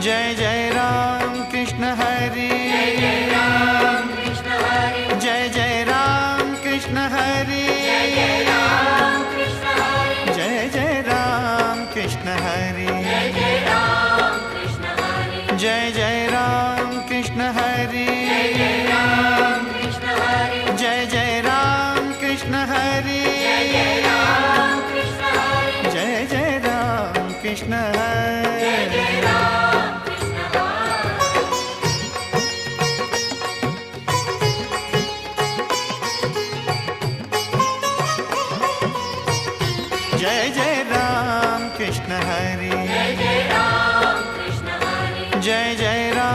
Jai Jai Ram Krishna Hari, Jai Jai Ram Krishna Hari, Jai Jai Ram Krishna Hari, Jai Jai Ram Krishna Hari, Jai Jai Ram Krishna Hari, Jai Jai Ram Krishna Hari. Jai Jai Ram Krishna Hari, Jai Jai Ram